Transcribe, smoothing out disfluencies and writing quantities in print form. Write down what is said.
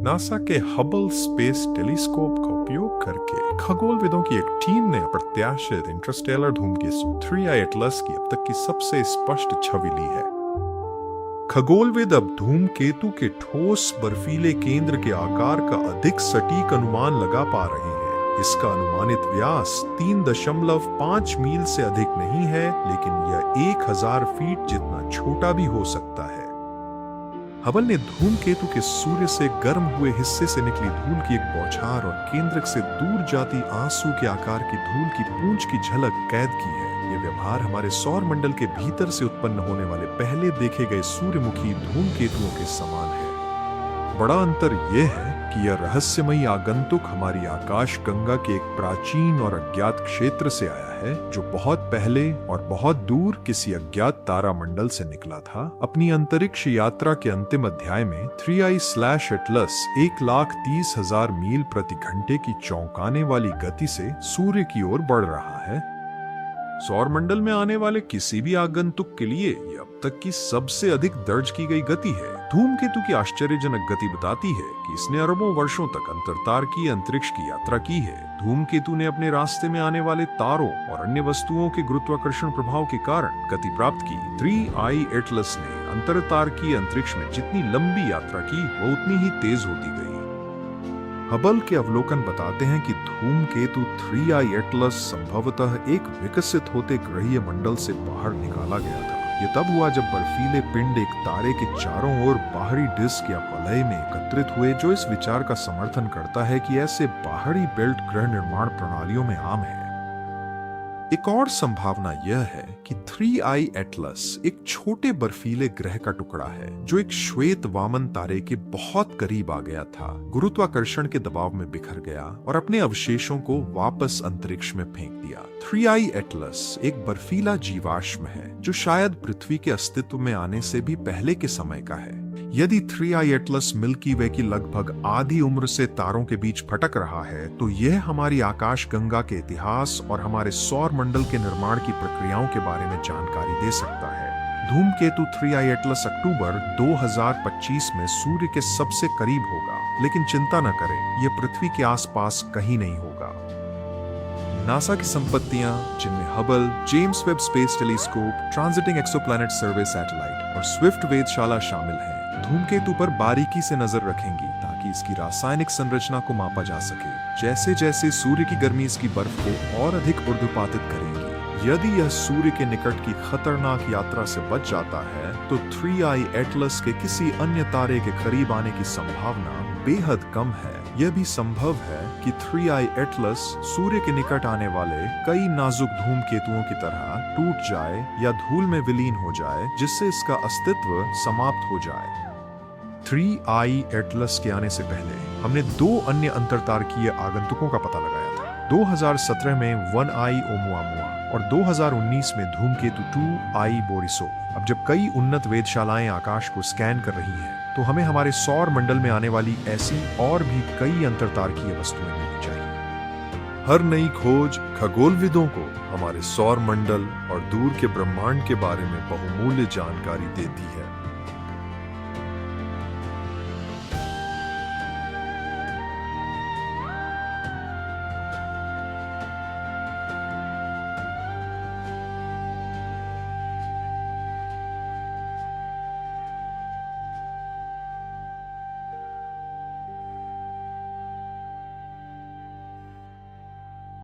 NASA के Hubble space telescope का उपयोग करके खगोलविदों की एक टीम ने अप्रत्याशित इंटरस्टेलर धूमकेतु 3I एटलस की अब तक की सबसे स्पष्ट छवि ली है। खगोलविद अब धूमकेतु के ठोस बर्फीले केंद्र के आकार का अधिक सटीक अनुमान लगा पा रहे हैं। इसका अनुमानित व्यास 3.5 मील से अधिक नहीं है, लेकिन यह 1000 फीट जितना छोटा भी हो सकता है। हबल ने धूमकेतु के सूर्य से गर्म हुए हिस्से से निकली धूल की एक बौछार और केंद्रक से दूर जाती आंसू के आकार की धूल की पूंछ की झलक कैद की है। यह व्यवहार हमारे सौर मंडल के भीतर से उत्पन्न होने वाले पहले देखे गए सूर्यमुखी धूमकेतुओं के समान है। बड़ा अंतर यह है कि यह रहस्यमयी आगंतुक हमारी आकाश गंगा के एक प्राचीन और अज्ञात क्षेत्र से आया है, जो बहुत पहले और बहुत दूर किसी अज्ञात तारामंडल से निकला था। अपनी अंतरिक्ष यात्रा के अंतिम अध्याय में 3I/एटलस 1,30,000 मील प्रति घंटे की चौंकाने वाली गति से सूर्य की ओर बढ़ रहा है। सौर मंडल में आने वाले किसी भी आगंतुक के लिए यह अब तक की सबसे अधिक दर्ज की गई गति है। धूमकेतु की आश्चर्यजनक गति बताती है कि इसने अरबों वर्षों तक अंतरतारकीय अंतरिक्ष की यात्रा की है। धूमकेतु ने अपने रास्ते में आने वाले तारों और अन्य वस्तुओं के गुरुत्वाकर्षण प्रभाव के कारण गति प्राप्त की। 3I एटलस ने अंतरतारकीय अंतरिक्ष में जितनी लंबी यात्रा की, वो उतनी ही तेज होती गई। हबल के अवलोकन बताते हैं कि धूमकेतु 3I एटलस संभवतः एक विकसित होते ग्रहीय मंडल से बाहर निकाला गया था। यह तब हुआ जब बर्फीले पिंड एक तारे के चारों ओर बाहरी डिस्क या वलय में एकत्रित हुए, जो इस विचार का समर्थन करता है कि ऐसे बाहरी बेल्ट ग्रह निर्माण प्रणालियों में आम है। एक और संभावना यह है कि 3I एटलस एक छोटे बर्फीले ग्रह का टुकड़ा है, जो एक श्वेत वामन तारे के बहुत करीब आ गया था, गुरुत्वाकर्षण के दबाव में बिखर गया और अपने अवशेषों को वापस अंतरिक्ष में फेंक दिया। 3I एटलस एक बर्फीला जीवाश्म है, जो शायद पृथ्वी के अस्तित्व में आने से भी पहले के समय का है। यदि 3I एटलस मिल्की वे की लगभग आधी उम्र से तारों के बीच भटक रहा है, तो यह हमारी आकाश गंगा के इतिहास और हमारे सौर मंडल के निर्माण की प्रक्रियाओं के बारे में जानकारी दे सकता है। धूमकेतु 3I एटलस अक्टूबर 2025 में सूर्य के सबसे करीब होगा, लेकिन चिंता न करें, यह पृथ्वी के आसपास कहीं नहीं होगा। नासा की संपत्तियां, जिनमें Hubble, James Webb space telescope, transiting exoplanet सर्वे सैटेलाइट और स्विफ्ट वेधशाला शामिल है, धूमकेतु पर बारीकी से नजर रखेंगी ताकि इसकी रासायनिक संरचना को मापा जा सके। जैसे जैसे सूर्य की गर्मी इसकी बर्फ को और अधिक ऊर्ध्वपातित करेगी। यदि यह सूर्य के निकट की खतरनाक यात्रा से बच जाता है, तो 3I एटलस के किसी अन्य तारे के करीब आने की संभावना बेहद कम है। यह भी संभव है कि 3I एटलस सूर्य के निकट आने वाले कई नाजुक धूमकेतुओं की तरह टूट जाए या धूल में विलीन हो जाए, जिससे इसका अस्तित्व समाप्त हो जाए। 3I एटलस के आने से पहले हमने 2 अन्य अंतरतारकीय आगंतुकों का पता लगाया था। 2017 में 1I ओमुआमुआ और 2019 में धूमकेतु 2I बोरिसोव। अब जब कई उन्नत वेधशालाएं आकाश को स्कैन कर रही हैं, तो हमें हमारे सौर मंडल में आने वाली ऐसी और भी कई अंतरतारकीय वस्तुएं मिलनी चाहिए। हर नई खोज खगोलविदों को हमारे सौर मंडल और दूर के ब्रह्मांड के बारे में बहुमूल्य जानकारी देती है।